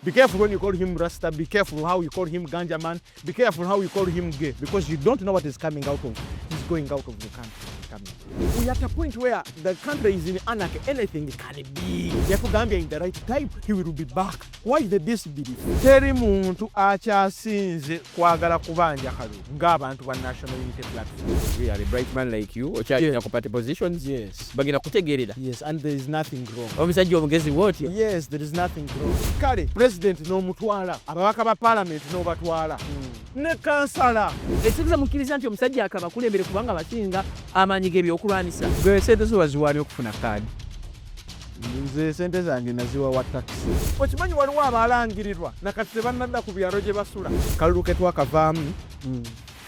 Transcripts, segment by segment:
Be careful when you call him Rasta. Be careful how you call him Ganja man. Be careful how you call him gay, because you don't know what is coming out of. He's going out of the country. We are at a point where the country is in anarchy. Anything can be. Therefore, Gambia in the right time, he will be back. Why the disbelief? Teri muntu akyasinze kwagala kubanja kalulu ng'abantu ba National Unity Platform. We are a bright man like you. Ocha party positions. Yes. Bagina kutegerera. Yes, and there is nothing wrong. Omusajja omugezi what? Yes, there is nothing wrong. Kale, president no mutwala, ababaka ba parliament no batwala. Ne kansala. Ekibuza mukkiriza nti omusajja akaba kulembere kubanga basinga amanyiga ebyokulwanisa. Gwe sente zo waziwali okufuna kaadi. Nze sente zange naziwa wa taxi. Okimanyi waliwo abalangirirwa nakati tebannadda ku byalo gye basula. Kalulu ke twakavaamu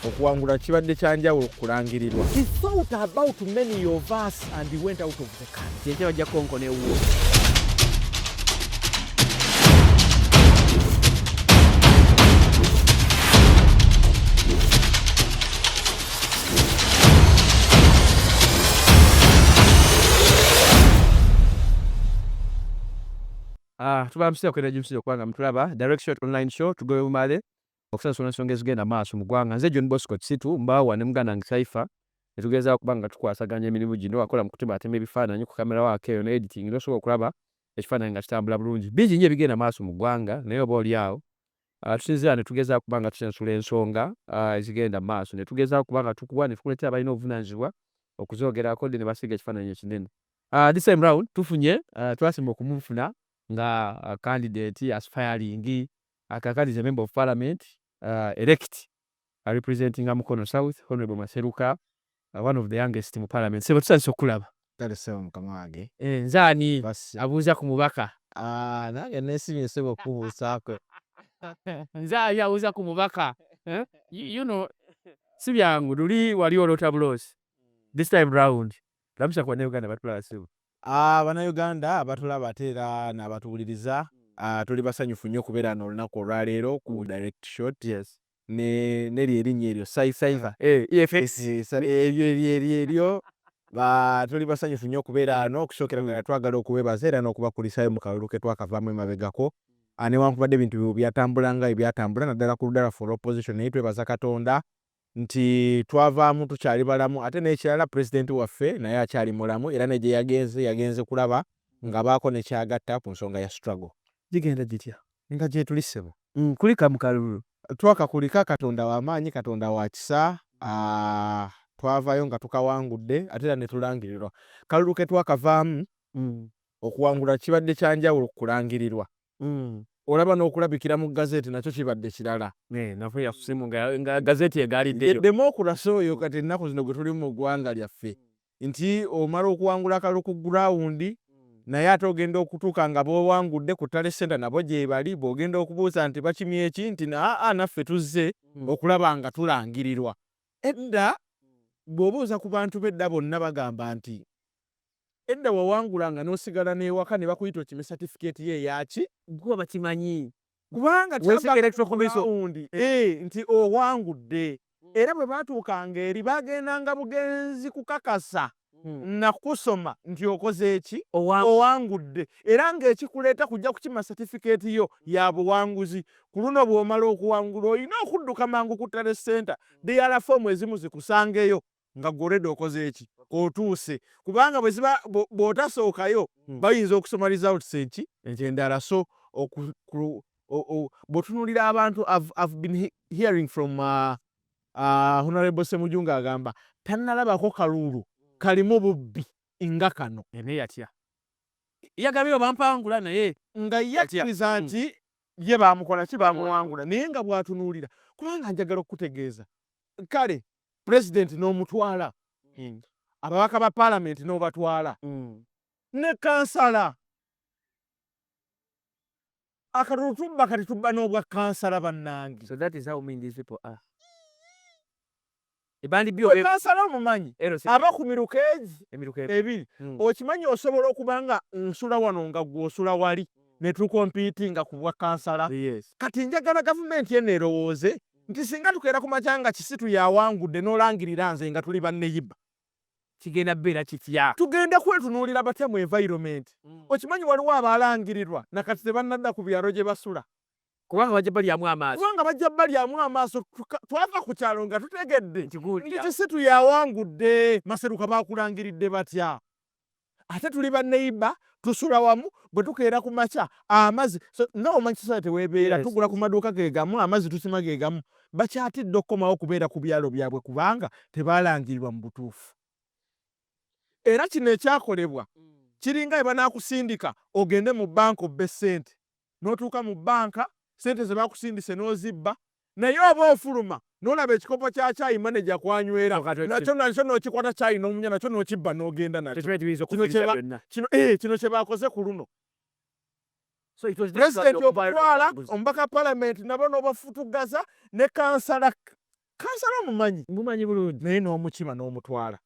okuwangula kibadde kyanjawulo okulangirirwa. He thought about many of us and he went out of the country. Kyekyo bajja konko ne wuwo. Tubamusira kwenda jimusiro kwanga mtulaba direct shot online show tugoye umale okusasula nsonga ezigenda maaso mu ggwanga. Nze John Bosco Situ mbaawa ne Muganda Cypher netugeza okubanga tukwasaganya emirimu gino akola mu kutima atema ebifaananyi ku kamera waake eyo ne editing nosobola okulaba ekifaananyi nga kitambula bulungi. Bingi nnyo ebigenda maaso mu ggwanga naye oba oliawo tusinzira ne tugeza kubanga tusensula ensonga ezigenda maaso ne tugeza kubanga tukuwa ne tukuleetera abalina obuvunaanyizibwa okuzoogerako ne basiga ekifaananyi ekinene. This time round tufunye twasimba okumufuna nga candidate aspiring kakati is a member of parliament elect representing Mukono South, Honorable Maseruka, one of the youngest in parliament. Sebo tusanyusa okulaba. Kale sebo mukama wange. Nzaani abuuza ku mubaka. Nange nesimye sebo kubuusaako. Nzaani abuuza ku mubaka. You know, si byangu luli wali olota bulosi. This time round lamusha kwa Uganda batulaba sebo. Bannayuganda abatulaba ate era n'abatuwuliriza tuli basanyufu nnyo okubeera n'olunaku olwaleero ku direct shot. Yes. Neri erinnya eryo Cypher. EFS. Eryo tuli basanyufu nnyo okubeera ano okusookera nga twagala okubeebaza era n'okubakulisayo mu kalulu ke twakavaamu emabegako. Newankubadde ebintu byatambula nga ebyatambula naddala ku ludda lwaffe olw'opposition naye twebaza Katonda nti twavaamu tukyali balamu ate n'ekirala pulezidenti waffe naye akyali mulamu era ne gye yagenze kulaba nga baako ne kyagatta ku nsonga ya struggle. Gigenda gitya? Nga gye tuli ssebo. Kulika mu kalulu. Twakakulika Katonda w'amaanyi, Katonda wa kisa. Twavaayo nga tukawangudde ate era ne tulangirirwa. Kalulu ke twakavaamu okuwangula kibadde kyanjawulo okulangirirwa. Olaba n'okulabikira mu gazeti nakyo kibadde kirala. Nafu ya kusimu nga gazeti egaliddeyo. Demokulaasi oyo kati ennaku zino gwe tuli mu ggwanga lyaffe nti omala okuwangula akalulu ku gurawundi naye ate ogenda okutuuka nga b'owangudde ku ttale senta nabo gye bali bw'ogenda okubuuza nti bakimye eki nti naffe tuzze okulaba nga tulangirirwa. Edda bw'obuuza ku bantu b'edda bonna bagamba nti edda wawangulanga n'osigala n'ewaka ne bakuyita okime certificate ye eyaki gwe bakimanyi kubanga nti owangudde era bwe baatuukanga eri bagendanga bugenzi kukakasa na kusoma nti okoze eki owangudde era ng'ekikuleeta kujja kukima certificate yo ya buwanguzi. Ku luno bw'omala okuwangula olina okudduka mangu ku ttale center DRA fomu ezimu zikusangeyo nga gw'oledde okoze eki otuuse kubanga bwe ziba bw'otasookayo bayinza okusoma results endala. So bw'otunuulira abantu I've been hearing from Honorable Semujunga agamba tannalabako kalulu kalimu bubbi nga kano. Ene yatya yagabye bampangula naye nga yakkiriza nti ye baamukola ki baamuwangula naye nga bw'atunuulira kubanga njagala okutegeeza kale pulezidenti n'omutwala ababaka ba parliament n'obatwala ne kansala akalulu tubba kati tubba n'obwa kansala bannange. So that is how mean these people are. Kansala omumanyi aba ku mirukeezi ebiri okimanyi osobola okuba nga nsula wano nga gw'osula wali ne tukompiitinga ku bwa kansala. Kati njagala gavumenti eno erowooze nti singa tukeera ku makya nga Kisitu yawangudde n'olangirira nze nga tuli banneyiba kigenda beera kitya. Tugenda kwetunuulira batya mu environment. Okimanyi waliwo abalangirirwa nakati tebannadda ku byalo gye basula. Kubanga bajja balyamu amaaso. Kubanga bajja balyamu amaaso twava ku kyalo nga tutegedde nti kisitu yawangudde. Maseruka baakulangiridde batya? Ate tuli banneiba tusula wamu bwe tukeera ku makya amazzi ng'omanyi kiseera teweebeera tugula ku maduuka ge gamu amazzi tusima ge gamu. Bakyatidde okukomawo kubeera ku byalo byabwe kubanga tebaalangirirwa mu butuufu. Era kino ekyakolebwa kiringa bwe banaakusindika ogende mu banka obbe ssente n'otuuka mu banka ssente ze baakusindise n'ozibba naye oba ofuluma n'olaba ekikopo kya caayi maneja kwanywera nakyo n'okikwata caayi n'omunya nakyo n'okibba n'ogenda nakyo. Kino kye baakoze ku luno. Pulezidenti okutwala omubaka Parliament nabo n'obafutugaza ne kansala omumanyi bulungi naye n'omukima n'omutwala.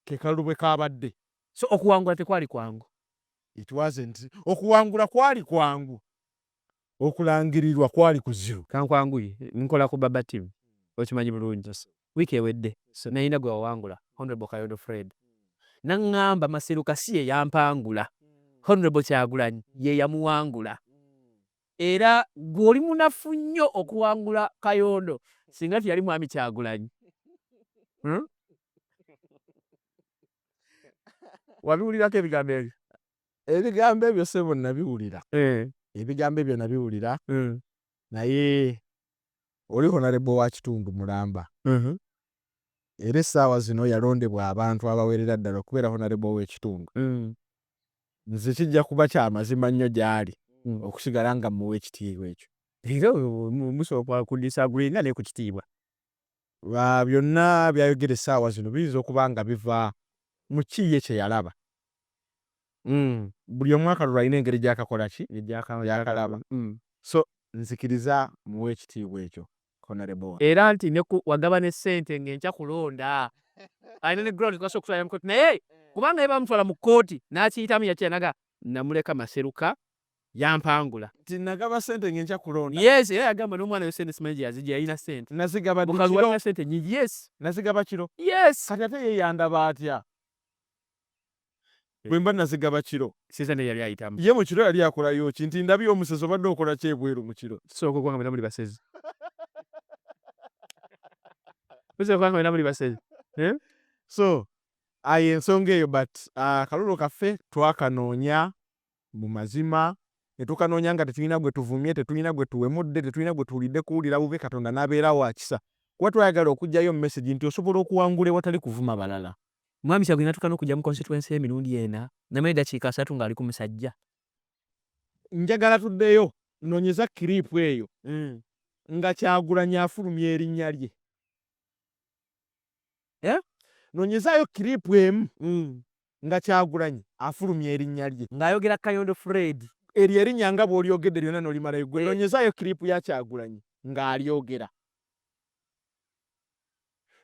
Ke kalulu bwe kaabadde. So okuwangula tekwali kwangu. It wasn't. Okuwangula kwali kwangu. Okulangirirwa kwali kuzibu. Kankwanguye nkola ku Baba Team. Okimanyi bulungi. Wiiki ewedde nayina gwe wawangula Honorable Kayondo Fred. Naŋŋamba Maseruka si ye yampangula. Honorable Kyagulanyi ye yamuwangula. Era gw'oli munafu nnyo okuwangula Kayondo singa teyali mwami Kyagulanyi. Wabiwulirako ebigambo ebyo? Ebigambo ebyo ssebo nabiwulira. Ebigambo ebyo nabiwulira. Naye oli Honorable wa kitundu mulamba. Era essaawa zino yalondebwa abantu abawerera ddala okubeera Honorable w'ekitundu. Nze kijja kuba kya mazima nnyo gy'ali okusigala nga muwa ekitiibwa ekyo. Era musobola kudisagulinga ne ku kitiibwa. Byonna byayogera essaawa zino biyinza okuba nga biva mu kiye kye yalaba. Buli omwaka lwalina engeri gy'akakola ki gy'akalaba. So nzikiriza muwa ekitiibwa ekyo Honorable. Era nti wagaba ne ssente ng'enkya kulonda. Alina ne ground kwasa okuswala mu kkooti naye kubanga ye bamutwala mu kkooti n'akiyitamu yakinaga namuleka Maseruka yampangula. Nagaba ssente ng'enkya kulonda. Yes, era yagamba n'omwana we ssente simanyi gye yazigya yalina ssente. Nazigaba mukazi walina ssente nnyingi. Yes. Nazigaba kiro. Yes. Kati ate ye yandaba atya? Bwe mba nazigaba kiro. Season yali ayitamu. Ye mu kiro yali akolayo ki nti ndabye omusezi obadde okola ki ebweru mu kiro. Sooka okubanga mwena muli basezi. Okubanga mwena muli basezi. So aye ensonga eyo but akalulu kaffe twakanoonya mu mazima ne tukanoonya nga tetulina gwe tuvumye tetulina gwe tuwemudde tetulina gwe tuwulidde kuwulira bubi Katonda n'abeera wa kisa. Kuba twayagala okuggyayo message nti osobola okuwangula ewatali kuvuma balala. Mwami Kyagulanyi natuuka n'okujja mu constituency emirundi ena namanye eddakiika 3 ng'ali ku musajja. Njagala tuddeyo noonyeza kiriipu eyo nga Kyagulanyi afulumya erinnya lye. Noonyezaayo kiriipu emu nga Kyagulanyi afulumya erinnya lye. Ng'ayogera Kayondo Fred. Eryo erinnya nga bw'olyogedde lyonna n'olimalayo ggwe. Noonyezaayo kiriipu ya Kyagulanyi ng'alyogera.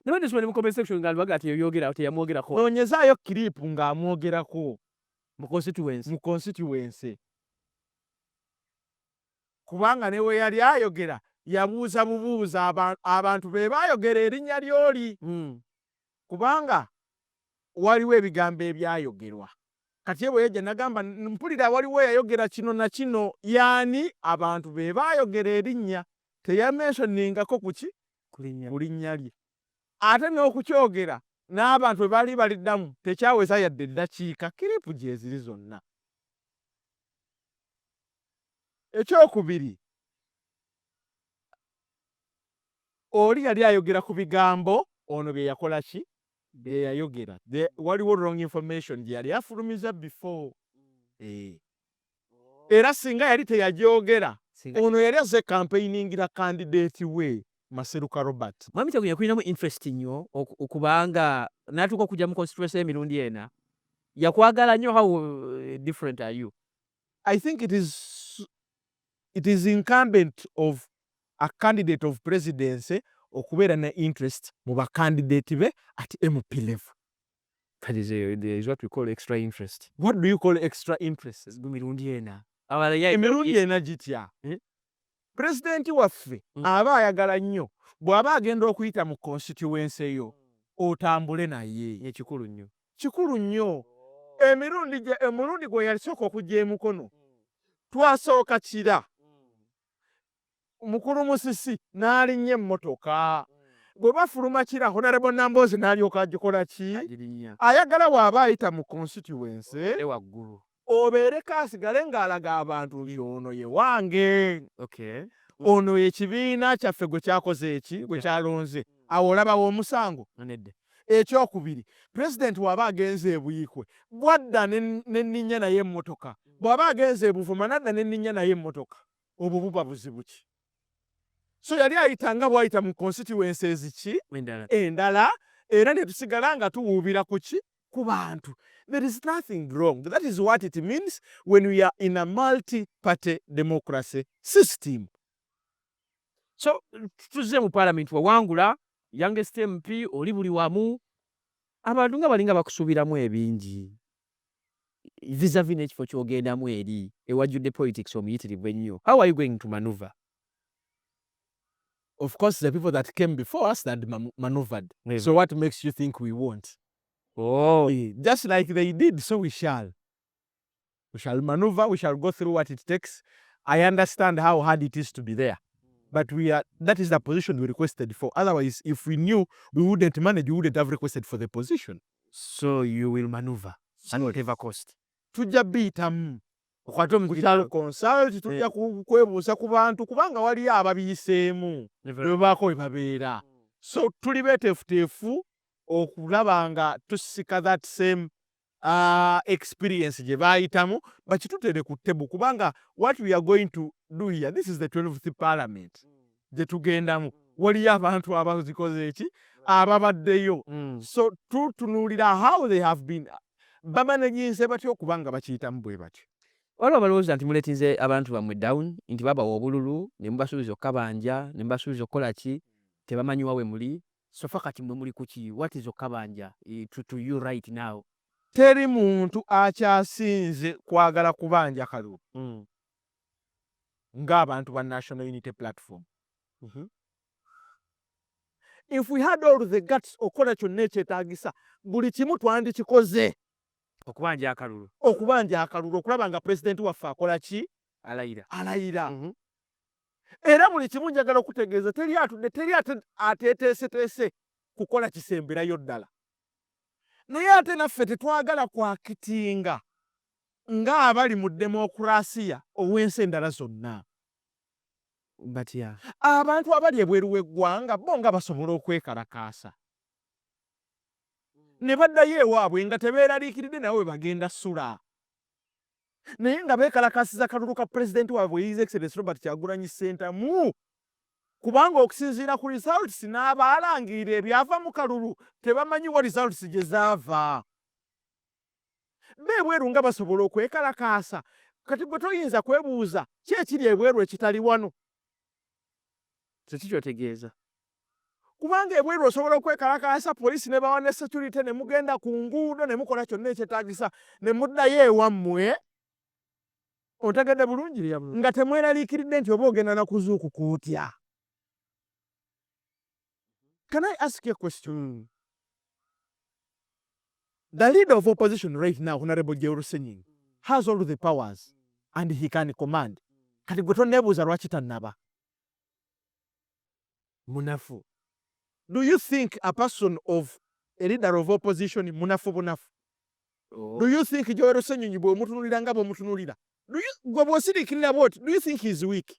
Nabadde nsoma ne mu comment section ng'alibaga ati yogera teyamwogerako. Noonyezaayo kiriipu ng'amwogerako mu constituency. Kubanga ne we yali ayogera yabuuza bubuuza abantu be baayogera erinnya ly'oli. Kubanga waliwo ebigambo ebyayogerwa. Kati ye bwe yajja nagamba mpulira waliwo yayogera kino na kino yaani abantu be baayogera erinnya teyamensoningako kuki ku linnya lye. Ate n'okukyogera n'abantu bwe baali baliddamu tekyaweza yadde eddakiika kiriipu gye ziri zonna. Ekyokubiri oli yali ayogera ku bigambo ono bye yakola ki bye yayogera. Waliwo wrong information gye yali afulumiza before. Era singa yali teyagyogera ono yali azze campaigningira candidate we Maseruka Robert. Mwami Kyagulanyi yakulinamu interest nnyo okubanga n'atuuka okujja mu constituency emirundi ena. Yakwagala nnyo. How different are you? I think it is incumbent of a candidate of presidency okubeera ne interest mu bakandidate be at MP level. That is what we call extra interest. What do you call extra interest? Emirundi ena. Emirundi ena gitya. Pulezidenti waffe aba ayagala nnyo bw'aba agenda okuyita mu constituency eyo otambule naye. Ekikulu nnyo. Kikulu nnyo. Emulundi gwe yasooka okujja e Mukono twasooka kira mukulu musisi n'alinnya emmotoka. Bwe bafuluma kira Honorable Nambooze n'alyoka agikola ki? Ayagala bw'aba ayita mu constituency waggulu. obeereko asigale ng'alaga abantu nti ono ye wange. Ono ye kibiina kyaffe gwe kyakoze eki gwe kyalonze. Awo olabawo omusango. Ekyokubiri, Pulezidenti bw'aba agenze e Buyikwe bwadda n'enninnya naye emmotoka. Bw'aba agenze e Buvuma n'adda n'enninnya naye emmotoka. Obwo buba buzibu ki? So yali ayitanga bw'ayita mu constituencies ki? Endala. Era ne tusigala nga tuwuubira ku ki? Ku bantu. There is nothing wrong. That is what it means when we are in a multi-party democracy system. So tuzze mu Parliament wawangula youngest MP oli buli wamu abantu nga balinga bakusuubiramu ebingi vis-a-vis n'ekifo ky'ogendamu eri ewajjudde politics omuyitirivu ennyo. How are you going to maneuver? Of course, the people that came before us that maneuvered. So what makes you think we won't? Just like they did, so we shall. We shall maneuver, we shall go through what it takes. I understand how hard it is to be there. But that is the position we requested for. Otherwise, if we knew we wouldn't manage, we wouldn't have requested for the position. So you will maneuver at whatever cost. Tujja biyitamu. Okutalo consult tujja kwebuusa ku bantu kubanga waliyo ababiyiseemu ne baako we babeera. So tuli beeteefuteefu okulaba nga tusika that same experience gye baayitamu bakitutere ku ttebo kubanga what we are going to do here, this is the 12th Parliament gye tugendamu. Waliyo abantu abazikoze eki ababaddeyo. So tutunuulira how they have been bamanaginze batya okubanga bakiyitamu bwe batyo. Waliwo abalowooza nti muleetinze abantu bammwe down nti babawa obululu ne mubasuubiza okukabanja ne mubasuubiza okukola ki tebamanyi wawe muli. So far kati mwe muli ku ki? What is okukabanja to you right now? Teri muntu akyasinze kwagala kubanja kalulu ng'abantu ba National Unity Platform. If we had all the guts okola kyonna ekyetaagisa buli kimu twandikikoze. Okubanja akalulu. Okubanja akalulu okulaba nga pulezidenti waffe akola ki? Alayira. Era buli kimu njagala okutegeeza teri ateeteeseteese kukola kisemberayo ddala. Naye ate naffe tetwagala kwakitinga ng'abali mu demokurasiya ow'ensi endala zonna. Abantu abali ebweru w'eggwanga bo nga basobola okwekalakaasa. Ne baddayo ewaabwe nga tebeeraliikiridde nawe we bagenda ssula. Naye nga beekalakaasiza kalulu ka pulezidenti waabwe His Excellency Robert Kyagulanyi Ssentamu. Kubanga okusinziira ku results n'abaalangiira ebyava mu kalulu tebamanyi wa results gye zaava. Beebweru nga basobola okwekalakaasa. Kati gwe toyinza kwebuuza ki ekiri ebweru ekitali wano? Tekikyotegeeza. Kubanga ebweru osobola okwekalakaasa poliisi ne bawa ne security ne mugenda ku nguudo ne mukola kyonna ekyetaagisa ne muddayo ewammwe. Otegedde bulungi nga temweraliikiridde nti oba ogenda na kuzuukuka otya. Can I ask you a question? The leader of opposition right now, Honorable Gerald Senyinyi, has all the powers and he can command. Kati gwe tonneebuuza lwaki tannaba? Munafu. Do you think a person of a leader of opposition munafu bunafu? Do you think Gerald Senyinyi bw'omutunulira nga bw'omutunulira? Gwe bw'osiriikirira bw'oti, do you think he's weak?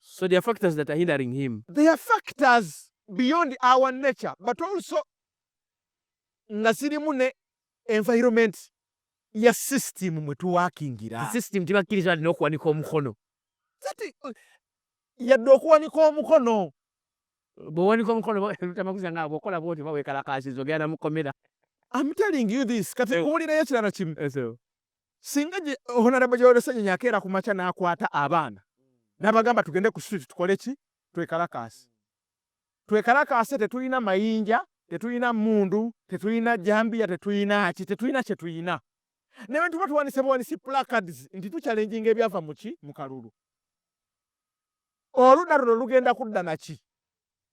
So there are factors that are hindering him. There are factors beyond our nature, but also nga zirimu ne environment ya system mwe tuwakingira. System tibakkiriza alina okuwanika omukono. Yadde okuwanika omukono. Bw'owanika omukono tamakuza nga bw'okola bw'oti oba weekalakaasiza ogenda mukomera. I'm telling you this. Kati owulirayo ekirala kimu. Singa Honorable Gerald Senyinyi akeera ku makya n'akwata abaana n'abagamba tugende ku street tukole ki? Twekalakaase. Twekalakaase tetulina mayinja, tetulina mmundu, tetulina jambiya, tetulina kye tulina. Naye tuba tuwanise placards nti tuchallenginga ebyava mu ki? Mu kalulu. Oludda luno lugenda kudda na ki?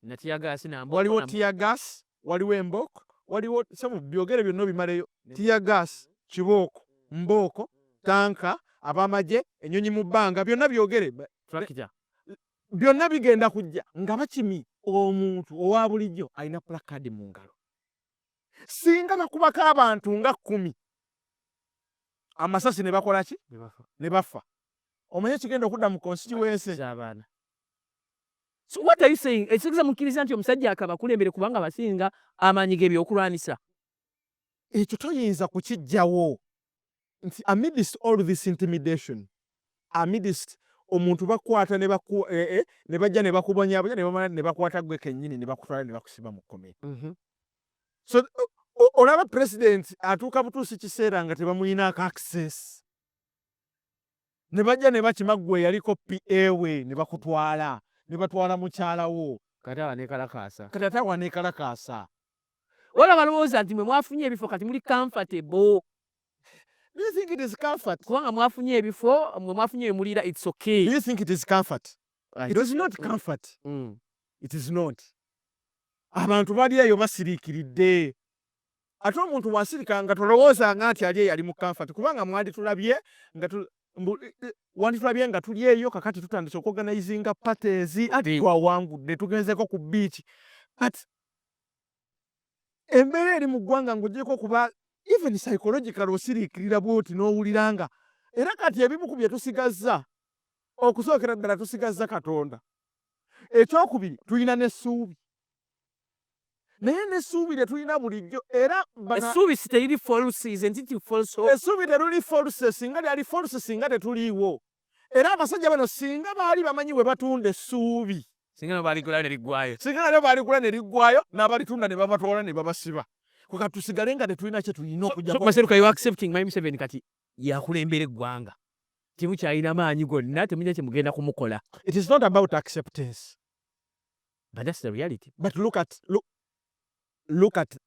Na tear gas na waliwo tear gas, waliwo embooko, waliwo samu byogere byonna bimaleyo. Tear gas, kibooko, mbooko, tanka, abamagye, ennyonyi mu bbanga, byonna byogere. Byonna bigenda kujja nga bakimi omuntu owa bulijjo alina placard mu ngalo. Singa bakubako abantu nga 10 amasasi ne bakola ki? Ne bafa. Omanye kigenda okudda mu constituency z'abaana. So what are you saying? Ekitegeza mukkiriza nti omusajja akabakulembere kubanga basinga amaanyi g'ebyokulwanisa. Ekyo toyinza kukiggyawo nti amidst all this intimidation, amidst omuntu bakwata ne bajja ne bakubonyabonya ne bamala ne bakwata gwe kennyini ne bakutwala ne bakusiba mu kkomera. So olaba president atuuka butuusi kiseera nga tebamuyinaako access. Ne bajja ne bakima gwe yaliko PA we ne bakutwala, ne batwala mukyala wo. Kati awaneekalakaasa. Kati ate awaneekalakaasa. Wala balowooza nti mwe mwafunye ebifo kati muli comfortable. Do you think it is comfort? Kubanga mwafunye ebifo, mwe mwafunye emulira, it's okay. Do you think it is comfort? It is not comfort. It is not. Abantu bali eyo basiriikiridde. Ate omuntu bw'asirika nga tolowooza nti ali eyo ali mu comfort kubanga mwanditulabye nga tuli eyo kakati tutandise okuorganizinga parties ati twawangudde tugenzeko ku beach. But embeera eri mu ggwanga ng'ogyeko kuba even psychological osiriikirira bw'oti n'owuliranga. Era kati ebimu ku bye tusigazza, okusookera ddala tusigazza Katonda. Ekyokubiri tulina n'essuubi. Naye n'essuubi lye tulina bulijjo era essuubi si teriri false, isn't it false? Essuubi teruli false, singa lyali false singa tetuliiwo. Era abasajja bano singa baali bamanyi bwe batunda essuubi. Singa nabo baaligula ne liggwayo. Singa nabo baaligula ne liggwayo n'abalitunda ne babatwala ne babasiba. Kwe tusigale nga tetulina kye tulina okujja. Maseruka, you accepting my Museveni kati yakulembera eggwanga. Temukyalina maanyi gonna, temulina kye mugenda kumukola. It is not about acceptance. But that's the reality. But look at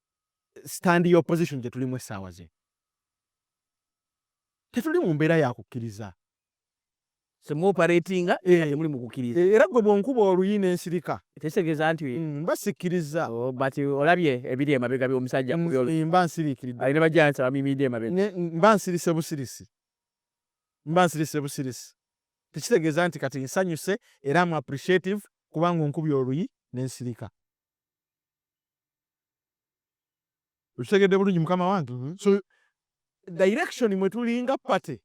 stand your position gye tulimu essaawa zino. Tetuli mu mbeera ya kukkiriza. So muoperatinga temuli mu kukkiriza. Era gwe bw'onkuba oluyi n'ensirika. Tekitegeza nti basikkiriza. But olabye ebiri emabega by'omusajja ku byolo. Mba nsiriikiridde. Alina bajansi abamimidde emabega. Mba nsirise busirisi. Tekitegeeza nti kati nsanyuse era am appreciative kubanga onkubye oluyi n'ensirika. Okitegedde bulungi mukama wange. So direction mwe tulinga party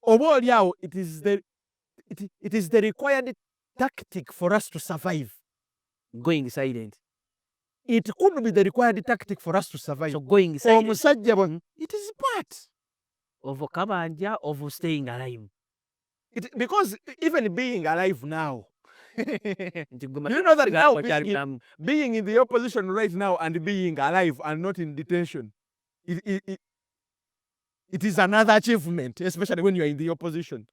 oba oliawo it is the required tactic for us to survive. Going silent. It could be the required tactic for us to survive. So going silent. Omusajja bwe it is part of kabanja of staying alive. Because even being alive now you know that now being in the opposition right now and being alive and not in detention, it is another achievement, especially when you are in the opposition.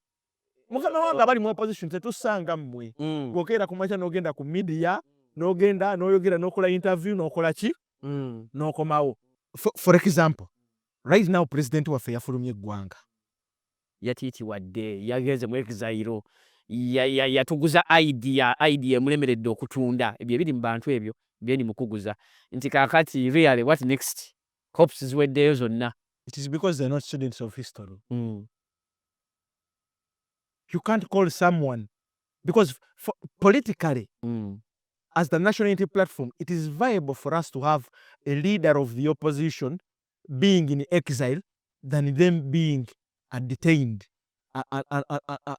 Mukama wange abali mu opposition tetusanga mmwe. Bw'okeera ku makya n'ogenda ku media, n'ogenda n'oyogera n'okola interview n'okola ki? N'okomawo. For example, right now president waffe yafulumye eggwanga. Yatiitiwadde, yagenze mu Exile. Yatuguza idea emulemeredde okutunda. Ebyo ebiri mu bantu ebyo byeni mukuguza. Nti kaakati really what next? Hopes ziweddeyo zonna. It is because they're not students of history. You can't call someone because politically as the National Unity Platform, it is viable for us to have a leader of the opposition being in exile than them being detained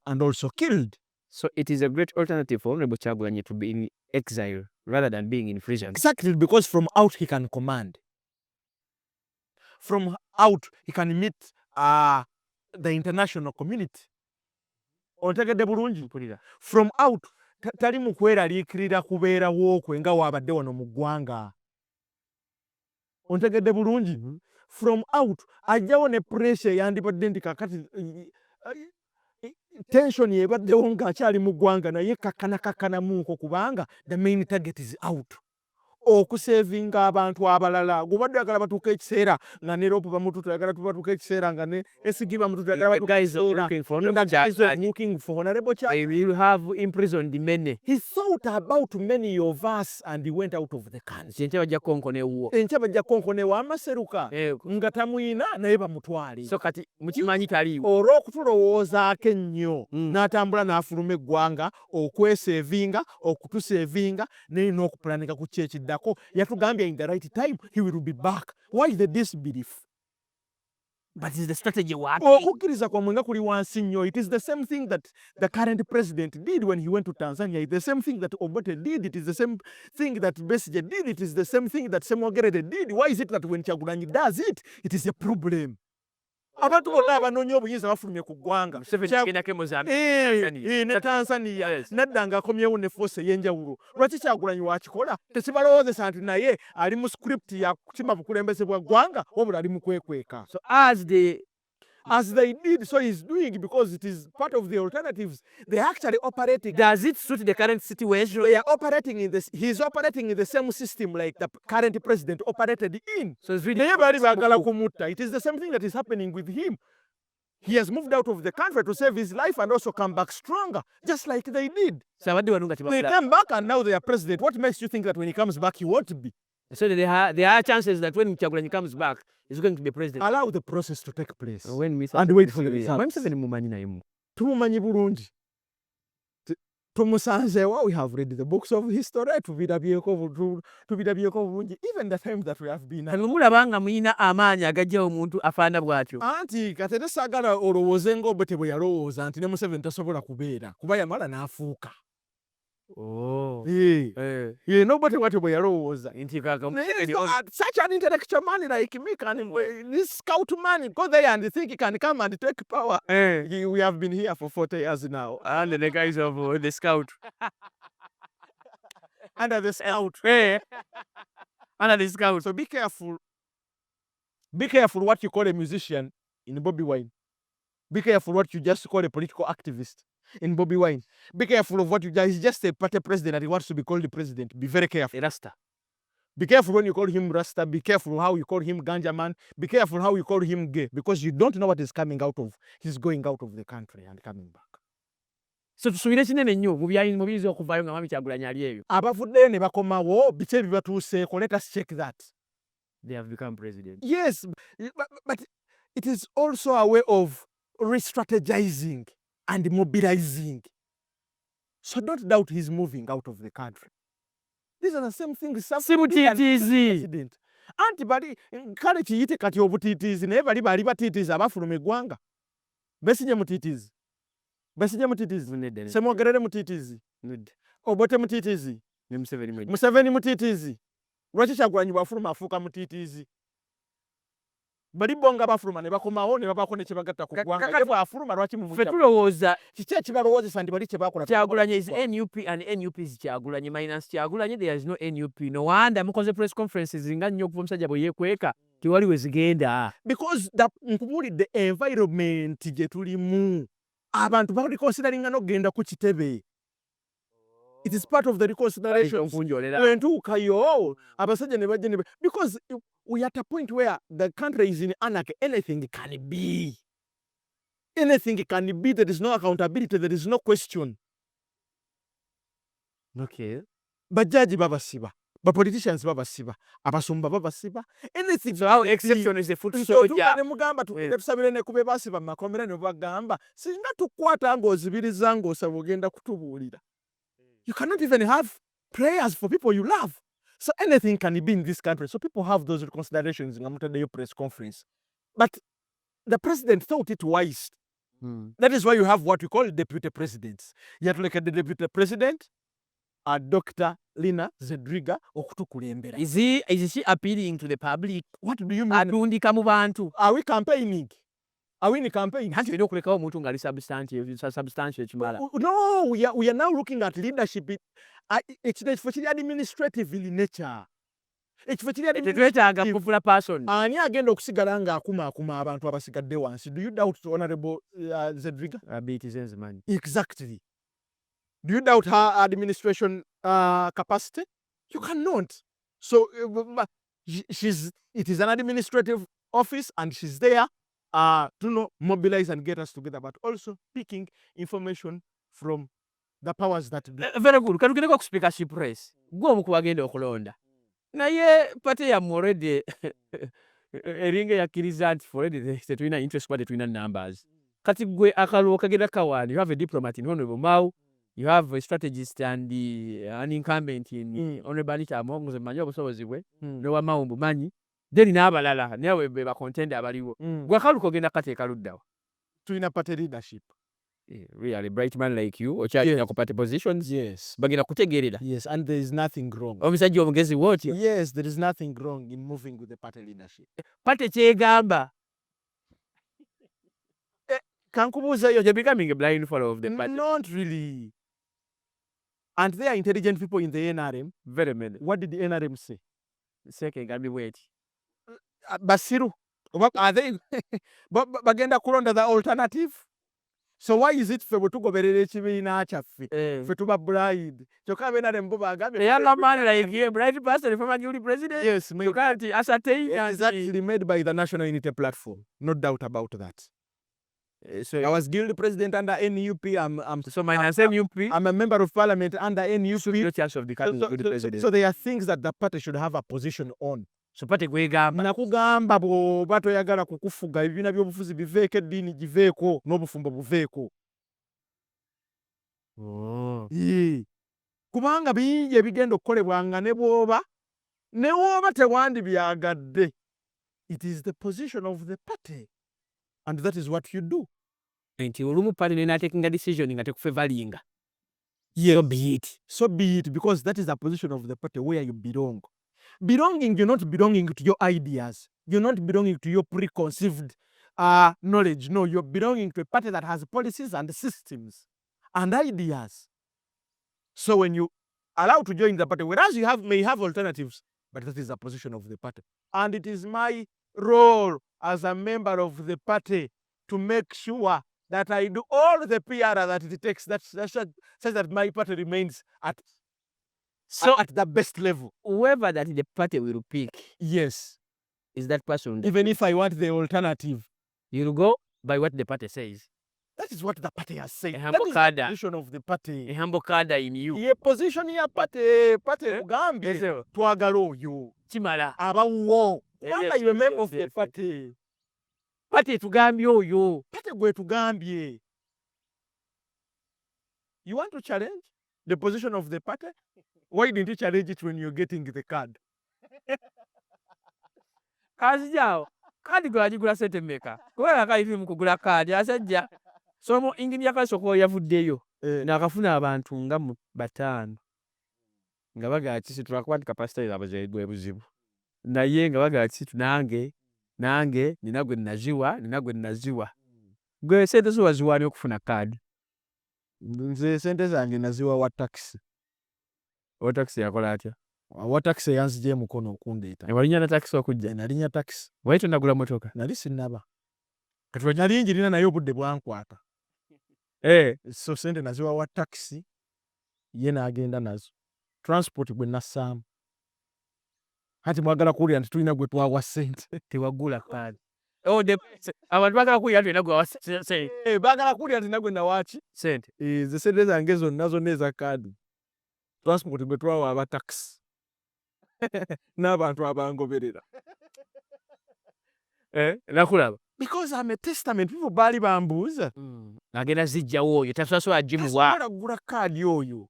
and also killed. So it is a great alternative for Honorable Kyagulanyi to be in exile rather than being in prison. Exactly, because from out he can command. From out he can meet the international community. Ontegedde bulungi. From out tali mu kweraliikirira kubeera wookwe nga waabadde wano mu ggwanga. Ontegedde bulungi. From out ajjawo ne pressure yandibadde nti kakati tension yebaddewo ng'akyali mu ggwanga naye kakkanamuuko kubanga the main target is out. okusevinga abantu abalala gubadde agala batuuka ekiseera nga ne ropo bamututu ayagala tubatuuka ekiseera nga ne esigi bamututu ayagala guys are looking for looking for honorable I will have imprisoned many. he thought about many of us and he went out of the country. Kinche bajja konkona ewuwo. Enkya bajja konkona ewa Maseruka nga tamuyina naye bamutwale. So kati mukimanyi taliiwo. Olw'okutulowoozaako ennyo n'atambula n'afuluma eggwanga okwesevinga okutusevinga naye n'okupulanika ku ki ekiddako yatugambye in the right time he will be back. Why the disbelief? But it's the strategy what? Okukkiriza kwamwe nga kuli wansi nnyo. It is the same thing that the current president did when he went to Tanzania. It is the same thing that Obote did. It is the same thing that Besigye did. It is the same thing that Makerere did. Why is it that when Kyagulanyi does it, it is a problem? Abantu bonna abanoonya obuyinza bafulumye ku ggwanga ne Tanzania nadda ng'akomyewo ne force ey'enjawulo. Lwaki Kyagulanyi wakikola? Tekibalowoozesa nti naye ali mu script ya kukima bukulembeze bwa ggwanga wabula ali mu kwekweka. So as they did, so he's doing because it is part of the alternatives. They are actually operating. Does it suit the current situation? They are operating in this. He's operating in the same system like the current president operated in. So it's really it is the same thing that is happening with him. He has moved out of the country to save his life and also come back stronger, just like they did. So they came back and now they are president. What makes you think that when he comes back he won't be? So there are chances that when Kyagulanyi comes back, he's going to be president. Allow the process to take place. And wait for the results. Tumumanyi bulungi. Tumusanzeewo, we have read the books of history, tubirabyeko bulungi. Even the time that we have been. Mulabanga muyina amaanyi agajja omuntu afaana bw'atyo. Anti kate saagala olowooze ng'Obote bwe yalowooza nti ne Museveni tasobola kubeera kuba yamala n'afuuka. Nobody what we are always such an intellectual man like me can this scout man go there and think he can come and take power. We have been here for 40 years now. And the guys of the scout. Under the scout. Under the scout. So be careful. Be careful what you call a musician in Bobby Wine. Be careful what you just call a political activist in Bobby Wine. Be careful of what you guys just a party president and he wants to be called the president. Be very careful. Rasta. Be careful when you call him Rasta. Be careful how you call him Ganja man. Be careful how you call him gay because you don't know what is coming out of. He's going out of the country and coming back. So tusubire kinene nnyo mu biyinza okuvaayo nga Mwami Kyagulanyi ali eyo. Abavuddeyo ne bakomawo biki ebibatuuseeko. Let us check that. They have become president. Yes, but it is also a way of re-strategizing and mobilizing. So don't doubt he's moving out of the country. These are the same things. President. Anti bali kale kiyite kati obutiitiizi naye bali batiitiizi abafuluma eggwanga. Besigye mutiitiizi. Makerere mutiitiizi. Obote mutiitiizi. Museveni mutiitiizi. Lwaki Kyagulanyi bw'afuluma afuuka mutiitiizi? Bali bonga bafuluma ne bakomawo ne babaako ne kye bagatta ku ggwanga. Bw'afuluma lwaki ffe tulowooza kiki ekibalowoozesa nti bali kye baakola? Kyagulanyi is NUP and NUP is Kyagulanyi minus Kyagulanyi there is no NUP. No wonder mukoze press conferences nga nnyo okuva omusajja bwe yeekweka tewali we zigenda. Because nkubulidde environment gye tulimu abantu bali consideringa n'okugenda ku kitebe. It is part of the reconsideration. Wentuukayo abasajja ne bajja ne because we are at a point where the country is in anarchy. Anything can be. Anything can be. There is no accountability. There is no question. Okay. Bajaji babasiba. Politicians babasiba. Abasumba babasiba. Anything. So our exception is the foot soldier. Mugamba tusabire ne kube basiba makomera ne bagamba singa tukwata ng'ozibiriza ng'osaba ogenda kutubuulira. You cannot even have prayers for people you love. So anything can be in this country. So people have those considerations in the press conference. But the president thought it wise. That is why you have what we call deputy presidents. You have to look at the deputy president, Dr. Lina Zedriga okutukulembera. Is she appealing to the public? What do you mean? Atundika mu bantu. Are we campaigning? Are we in campaign? Hanti olina okulekawo omuntu ng'ali substantial ekimala. No, we are now looking at leadership. Ekifo kiri administrative in nature. Ekifo kiri tetwetaaga popular person. Ani agenda okusigala ng'akumaakuma abantu abasigadde wansi? Do you doubt Honorable Zedriga? Man. Exactly. Do you doubt her administration capacity? You cannot. So it is an administrative office and she's there to mobilize and get us together, but also picking information from the powers that do. Very good. Katugendeko ku speakership race. Gwe omu ku bagenda okulonda. Naye pate yammwe already eringa yakkiriza nti already tetulina interest kuba tetulina numbers. Kati gwe akalulu kagenda kawaani. You have a diplomat in Honorable Mao. You have a strategist and an incumbent in Honorable Anita Among, nze mmanyi obusobozi bwe ne wa Mao mbumanyi. Then n'abalala nawe be bakontenda abaliwo. Gwe akalulu kogenda kateeka luddawa. Tulina party leadership. Really bright man like you okyalina ku party positions. Yes. Bagenda kutegeerera. Yes, and there is nothing wrong. Omusajja omugezi w'otyo. Yes, there is nothing wrong in moving with the party leadership. Party kyegamba. Kankubuuza you're becoming a blind follower of the party. Not really. And there are intelligent people in the NRM. Very many. What did the NRM say? Sekengambi bweti. Basiru. Are they bagenda kulonda the alternative? So why is it ffe bwe tugoberera ekibiina kyaffe ffe tuba blind? Kyokka NRM bo bagambye a young man like you, a bright person, former duty president. Yes, you can't ascertain. It is actually made by the National Unity Platform. No doubt about that. So I was guild president under NUP. I'm a member of parliament under NUP. So there are things that the party should have a position on. So party gwegamba. Nakugamba bw'oba toyagala kukufuga ebibiina by'obufuzi biveeko eddiini giveeko n'obufumbo buveeko. Kubanga bingi ebigenda okukolebwanga ne bw'oba tewandibyagadde. It is the position of the party. And that is what you do. Nti olumu party n'enatekinga decision nga tekufevalinga. So be it, because that is the position of the party where you belong. Belonging, you're not belonging to your ideas. You're not belonging to your preconceived knowledge. No, you're belonging to a party that has policies and systems and ideas. So when you allow to join the party, whereas you may have alternatives, but that is the position of the party. And it is my role as a member of the party to make sure that I do all the PR that it takes, such that my party remains at the best level. Whoever that the party will pick, yes, is that person. Even if I want the alternative, you'll go by what the party says. That is what the party has said. That is the position of the party. A humble cadre in you. Ye position ya party Ugambye twagala oyo. Chimala. Abawo. Wanga you member of the party. Party tugambye oyo. Party gwe tugambye. You want to challenge the position of the party? Why didn't you challenge it when you're getting the card? Kazi jao. Kadi gwe agigula sente mmeka. Kubera akayifi mu kugula kadi asajja. So ingini yakasoko yavuddeyo. N'akafuna abantu nga mu 5. Nga baga kisi tulakwandika pastor abaje gwe buzibu. Naye nga baga kisi nange nina gwe naziwa. Gwe sente zo waziwani okufuna kadi. Nze sente zange naziwa wa taxi. Wa taxi yakola atya? Wa taxi yanzije Mukono okundeeta. Walinya na taxi okujja? Nalinya taxi. Waitu nagula motoka? Nali sinnaba. Kati wanyali njirina naye obudde bwankwata. So sente naziwa wa taxi ye n'agenda nazo. Transport gwe nassaamu. Hati mwagala kuwulira nti tulina gwe twawa sente. Tewagula kadi. Abantu bagala kuwulira nti nagwe wawa sente. Bagala kuwulira nti nagwe nawaaki sente. Ze sente zange zonna eza kadi. Transport gwe twawa aba taxi. N'abantu abangoberera. Nakulaba. Because I'm a testament, people baali bambuuza. Agenda zijjawo oyo tasobola gimuwa. Tasobola kugula kaadi oyo.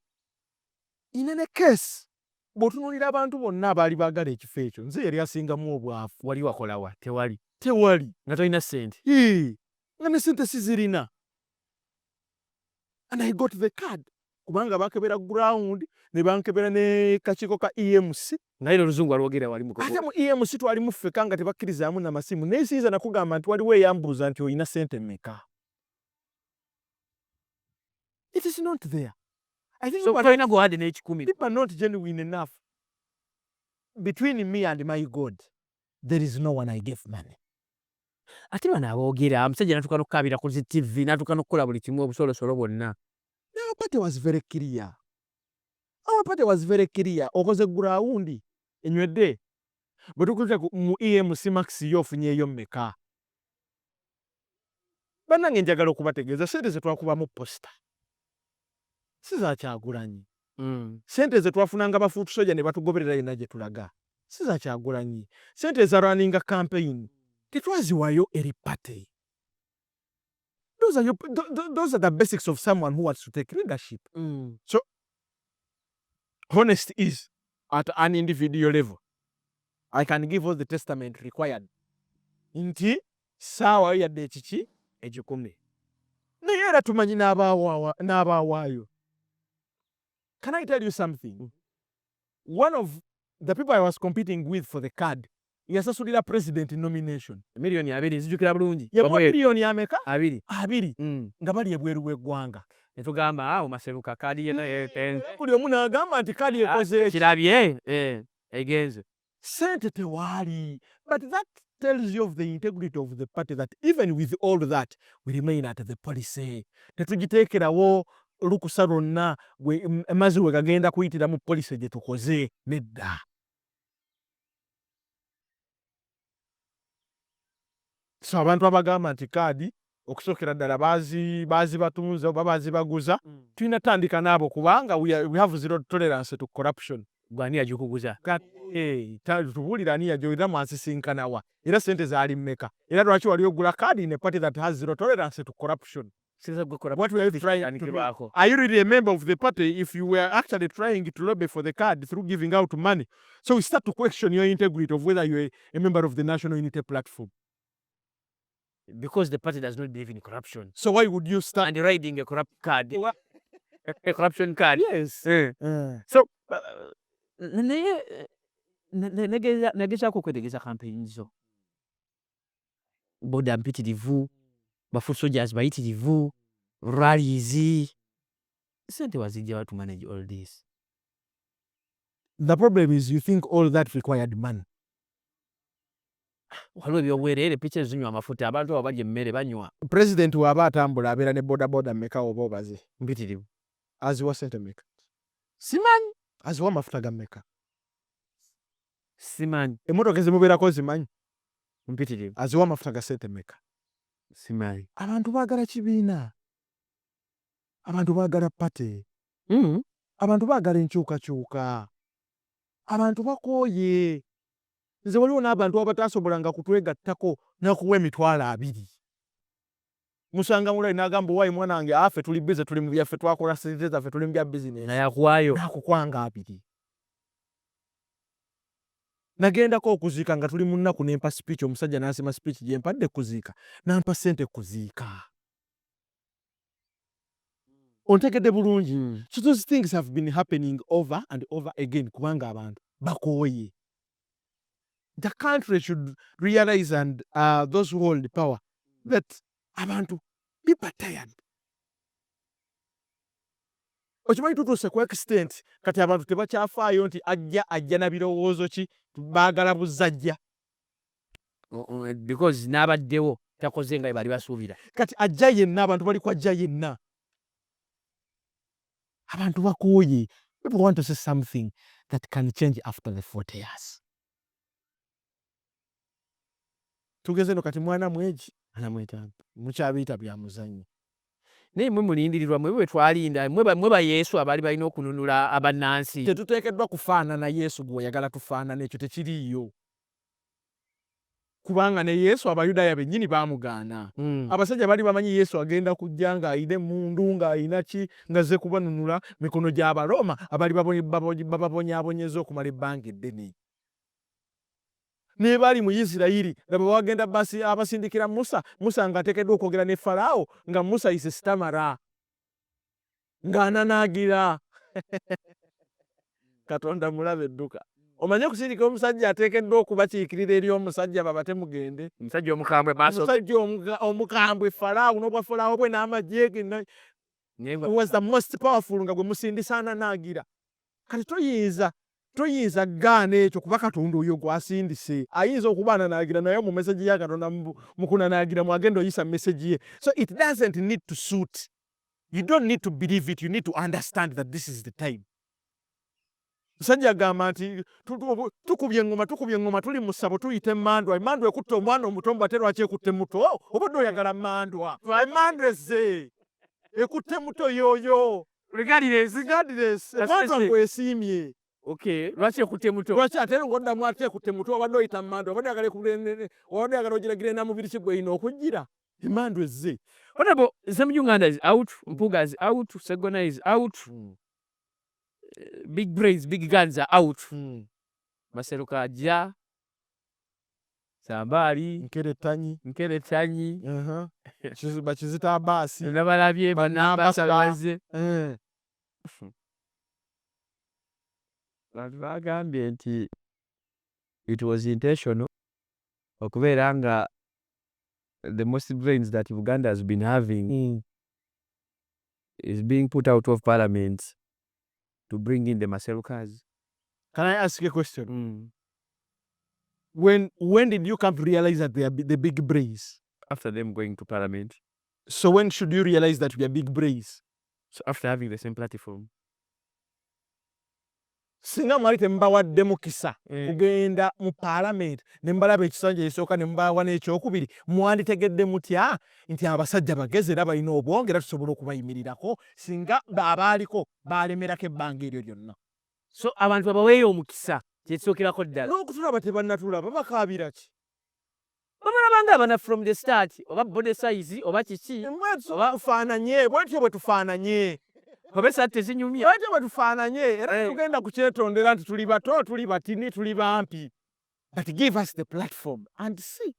In any case, bw'otunuulira abantu bonna abaali baagala ekifo ekyo, nze yali asingamu obwavu. Wali wakolawa? Tewali. Nga tolina ssente. Nga ne ssente sizirina. And I got the card. Kubanga bakebera ground, ne bankebera ne kakiiko ka EMC. Naye oluzungu alwogera wali muko. Ate mu EMC twalimu ffeka nga tebakkirizaamu n'amasimu. Naye siyinza nakugamba nti waliwo eyambuuza nti olina ssente mmeka. It is not there. I think so tolina gwade n'ekikumi. People are not genuine enough. Between me and my God, there is no one I give money. Ate bano aboogera omusajja natuuka n'okukabira ku zi TV natuuka n'okukola buli kimu obusolosolo bwonna. Our party was very clear. Okoze ground enywedde bwe tukuze mu EMC Max yo ofunyeeyo mmeka? Bannange njagala okubategeeza ssente ze twakubamu posita si za Kyagulanyi. Ssente ze twafunanga bafuutu soja ne batugoberera yenna gye tulaga si za Kyagulanyi. Ssente za running campaign tetwaziwaayo eri party. Those are the basics of someone who wants to take leadership. So honest is at an individual level I can give all the testament required nti saawa yadde ekiki egikumye naye era tumanyi n'abaawaayo. Can I tell you something? One of the people I was competing with for the card yasasulira president nomination Milioni 2 nzijukira bulungi. yamuwa miliyoni ameka? 2 nga bali ebweru w'eggwanga. ne tugamba awo Maseruka kaadi yenna Buli omu n'agamba nti kadi ekoze eki. kirabye egenze. Sente tewaali. But that tells you of the integrity of the party that even with all that we remain at the policy. Tetugiteekerawo lukusa lwonna amazzi we gagenda kuyitira mu policy gye tukoze nedda. So abantu abagamba nti kaadi okusookera ddala bazibatunze oba bazibaguza tulina tandika n'abo kubanga we have zero tolerance to corruption. Gwani yagikuguza. Tubuulira ani yajoyira mwansisinkanawa era sente zaali mmeka era lwaki wali ogula kaadi in a party that has zero tolerance to corruption. What we are trying to do. Are you really a member of the party if you were actually trying to lobby for the card through giving out money? So we start to question your integrity of whether you're a member of the National Unity Platform. Because the party does not believe in corruption. So why would you start And riding a corrupt card. A corruption card. Yes. So negezaako okwetegereza campaign zo. Boda mpitirivu, bafuutu soldiers bayitirivu, rallies. Sente wazijja to manage all this. The problem is you think all that required money. Waliwo ebyobwereere picture zinywa amafuta abantu abo balya emmere banywa. President waba atambula abeera ne boda mmeka oba obaze? Mpitirivu. Aziwa sente mmeka? Simanyi. Aziwa amafuta ga mmeka? Simanyi. Emmotoka ezimubeerako zimanyi? Mpitirivu. Aziwa amafuta ga sente mmeka? Simanyi. Abantu baagala kibiina. Abantu baagala party. Abantu baagala enkyukakyuka. Abantu bakooye. Nze waliwo n'abantu abataasobolanga kutwegattako n'okuwa emitwalo 2. Musanga mulali n'agamba owaayi mwana wange affe tuli busy tuli mu byaffe twakola sente zaffe tuli mu bya business. Naye akuwaayo. N'akukwanga 2. Nagendako okuziika nga tuli mu nnaku n'empa speech omusajja n'asima speech gye mpadde kuziika n'ampa ssente kuziika. Ontegedde bulungi. So those things have been happening over and over again kubanga abantu bakooye. The country should realize and those who hold power that abantu people are tired. Okimanyi tutuuse ku extent kati abantu tebakyafaayo nti ajja na birowoozo ki baagala buzajja. Because n'abaddewo takoze nga bali basuubira. Kati ajja yenna abantu bali kwajja yenna. Abantu bakooye. People want to see something that can change after the 40 years. Tugeze no kati mwana mwegi anamwetanga mukyabiyita bya muzannyo. Naye mwe mulindirirwa mwe twalinda mwe ba Yesu abaali balina okununula abannansi. Tetuteekeddwa kufaanana Yesu bw'oyagala tufaanana, ekyo tekiriiyo. Kubanga ne Yesu Abayudaaya bennyini baamugaana. Abasajja baali bamanyi Yesu agenda kujja ng'ayina emmundu ng'ayina ki ng'azze kubanunula mikono gy'Abaroma abaali bababonyaabonyeza okumala ebbanga eddene. Ne baali mu Isirayiri nga bwe bagenda abasindikira Musa ng'ateekeddwa okwogera ne Falaawo nga Musa yise sitamara ng'ananaagira. Katonda mulabe edduka. Omanye okusindika omusajja ateekeddwa okubakiikirira eri omusajja babate mugende. Omusajja omukambwe maaso. Omusajja omukambwe Falaawo n'obwa Falaawo bwe n'amagye ge was the most powerful nga gwe musindisa ananaagira. Kati toyinza gaana ekyo kuba Katonda oyo gw'asindise. Ayinza okuba ananaagira naye mu message ya Katonda mu kunanaagira mwagenda oyisa message ye. So it doesn't need to suit. You don't need to believe it. You need to understand that this is the time. Musajja agamba nti tukubye engoma tuli mu ssabo tuyita emmandwa ekutte omwana omuto ate lwaki ekutte muto obadde oyagala mmandwa emmandwa ezze ekutte muto yoyo Regardless. emmandwa ngwesiimye Okay, lwaki ekutte muto? lwaki ate ngoddamu ate ekutte muto obadde oyita mmandwa obadde oyagala ogiragira mubiri ki gweyina okujjira emmandwa ezze. Honorable, some Uganda is out, Mpuga is out, Segona is out, big brains, big guns are out. Maseruka ajja, Sambali, Nkeretanyi, bakizita Abaasi, nabalabye bannambasa bazze. Abantu bagambye nti it was intentional okubeera nga the most brains that Uganda has been having is being put out of parliament to bring in the Maserukas. Can I ask you a question? When did you come to realize that they are the big brains? After them going to parliament. So when should you realize that we are big brains? So after having the same platform. Singa mwali tembawadde mukisa kugenda mu parliament ne mbalaba ekisanja ekisooka ne mbawa n'ekyokubiri mwanditegedde mutya nti abasajja bagezi era balina obwonge era tusobola okubayimirirako singa abaaliko baalemerako ebbanga eryo lyonna. So abantu babaweeyo omukisa kyekisookerako ddala. N'okutulaba tebannatulaba bakaabira ki? Babalabanga abana from the start oba body size oba kiki oba tufaananye bwetyo bwe tufaananye oba esaati tezinyumya bwetyo bwe tufaananye era tugenda kukyetondera nti tuli bato tuli batini tuli bampi but give us the platform and see.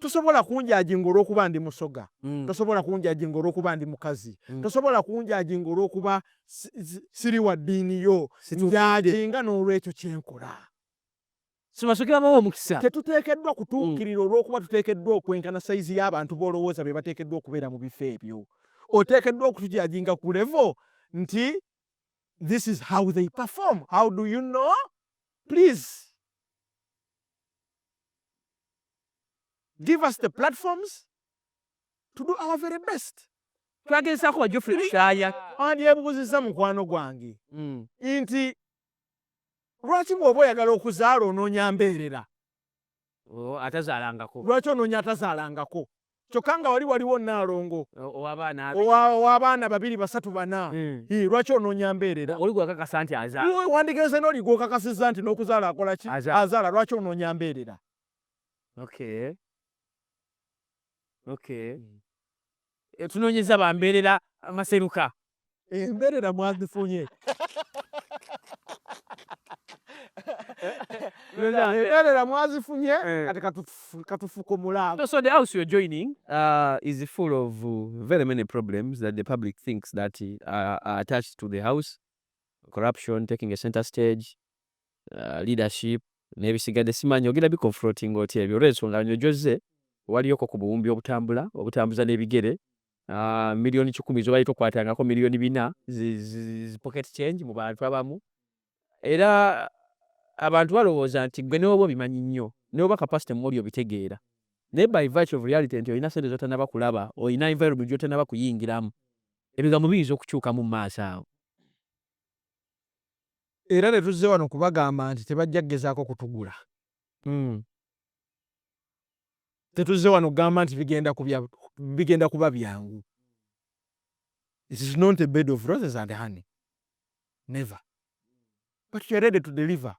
Tosobola kunjajinga olw'okuba ndi musoga, tosobola kunjajinga olw'okuba ndi mukazi, tosobola kunjajinga olw'okuba siri wa ddiini yo, njajinga n'olw'ekyo kyenkola. Simasukiramu omukisa. Tetuteekeddwa kutuukirira olw'okuba tuteekeddwa okwenkana sayizi y'abantu b'olowooza be bateekeddwa okubeera mu bifo ebyo. Oteekeddwa okutujajinga ku level nti this is how they perform. How do you know? Please. Give us the platforms to do our very best. Twagezaako wa Geoffrey Kushaya. Andyebuuzizza mukwano gwange nti lwaki bw'oba oyagala okuzaala onoonya mbeerera? Atazaalangako. Lwaki onoonya atazaalangako? Kyokka nga waliwo Nnaalongo ow'abaana 2 3 4 lwaki onoonya mbeerera? Oli gwakakasa nti azaala. Wandigenze n'oli gw'okakasizza nti n'okuzaala akola ki? Azaala. Lwaki onoonya mbeerera? Okay. Tunoonyeza bambeerera Maseruka. Embeerera mwazifunye. Embeerera mwazifunye kati katufuka omulanga. So the house you're joining is full of very many problems that the public thinks that are attached to the house. Corruption taking a center stage, leadership, n'ebisigadde simanyi ogenda biconfronting otya ebyo olw'ensonga nyojozze waliyoko ku buwumbi obutambuza n'ebigere miliyoni 10 zoba tokwatangako miliyoni 4 zi pocket change mu bantu abamu era abantu balowooza nti gwe n'obo bimanyi nnyo n'oba capacity mwoli obitegeera naye by virtue of reality nti olina sente z'otanaba kulaba olina environment gy'otanaba kuyingiramu ebigambo biyinza okukyukamu mu maaso awo. Era ne tuzze wano kubagamba nti tebajja kugezaako kutugula. Tetuzze wano kugamba nti bigenda kuba byangu. It is not a bed of roses and honey. Never. But you are ready to deliver.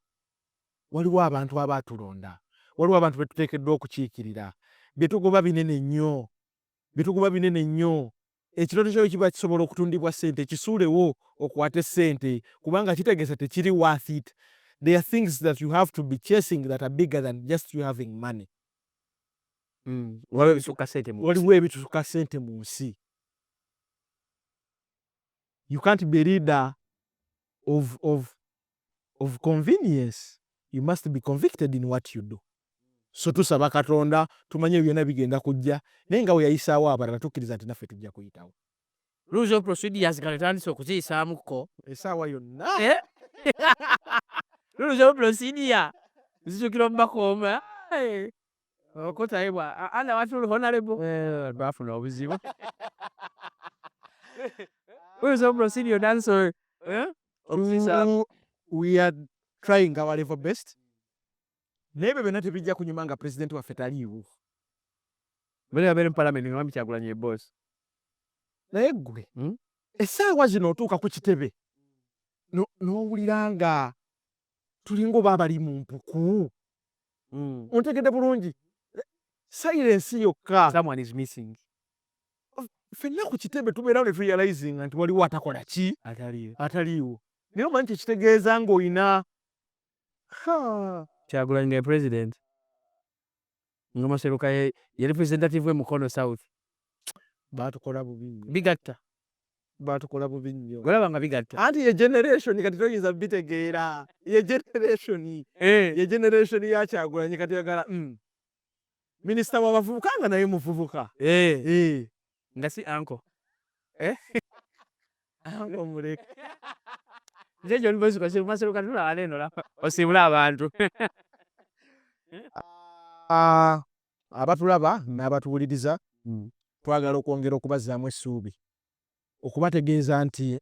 Waliwo abantu abaatulonda. Waliwo abantu be tuteekeddwa okukiikirira. Bye tugoba binene nnyo. Ekirooto kyo kiba kisobola okutundibwa ssente kisuulewo okwate ssente kubanga kitegeeza tekiri worth it. There are things that you have to be chasing that are bigger than just you having money. Waliwo ebitusuka ssente mu nsi. You can't be leader of convenience. You must be convicted in what you do. So tusaba Katonda tumanye byonna bigenda kujja naye nga we yayisaawo abalala tukkiriza nti naffe tujja kuyitawo. Rules of procedures galetandise okuziyisaamuko Essaawa yonna. Rules of procedure zikyukira mu makooma. Okotayibwa ana watu honorable bafuna obuzibu. Rules of procedure dance We are trying our level best. Nebyo byonna tebijja kunyuma nga president waffe taliiwo. Bale abeera mu Parliament nga Kyagulanyi boss. Naye ggwe essaawa zino otuuka ku kitebe n'owulira nga tulinga oba abali mu mpuku. Ontegedde bulungi. Silence yokka. Someone is missing. Ffenna ku kitebe tubeerawo ne turealizing nti waliwo atakola ki? Ataliiwo. Naye omanyi kyekitegeeza ng'olina Kyagulanyi nga president. Nga Maseruka ye representative we Mukono South. baatukola bubi nnyo. Bigatta. Baatukola bubi nnyo. Golaba nga bigatta. Anti ye generation kati toyinza bitegeera. Ye generation ya Kyagulanyi kati yagala minisita w'abavubuka nga naye muvubuka. Nga si uncle. Omuleke. Nze John Boys kwa Maseruka tulaba neno osibula abantu. Abatulaba n'abatuwuliriza twagala okwongera okubazzaamu essuubi. Okubategeeza nti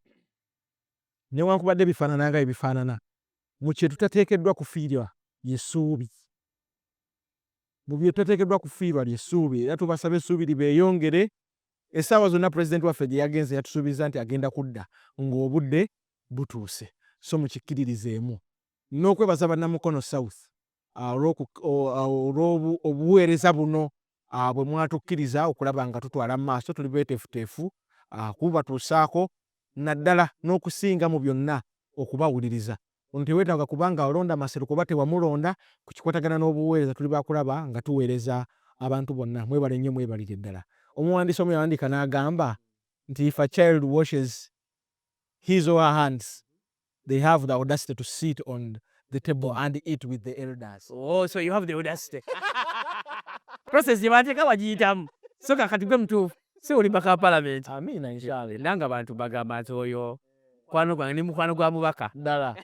newankubadde bifaanana nga ebifaanana, mu kye tutateekeddwa kufiirwa y'essuubi. Mu bye tutateekeddwa kufiirwa ly'essuubi. Era tubasaba essuubi libeeyongere. Essaawa zonna pulezidenti waffe gye yagenze yatusuubiza nti agenda kudda ng'obudde butuuse. So mukikkiririzeemu. N'okwebaza Bannamukono South olw'obuweereza buno bwe mwatukkiriza okulaba nga tutwala mu maaso, tuli beeteefuteefu kubatuusaako naddala n'okusinga mu byonna okubawuliriza. Ono teweetaaga kubanga olonda Maseruka oba tewamulonda, ku kikwatagana n'obuweereza tuli baakulaba nga tuweereza abantu bonna. Mwebale nnyo, mwebalire ddala. Omuwandiisi omu yawandiika n'agamba nti if a child washes his or her hands, they have the audacity to sit on the table and eat with the elders. Oh, so you have the audacity. Process gye bateeka bagiyitamu. So kakati gwe mutuufu. Si oli baka Parliament. Amiina inshallah. Nanga abantu bagamba nti oyo mukwano gwange ne mukwano gwa mubaka. Ddala.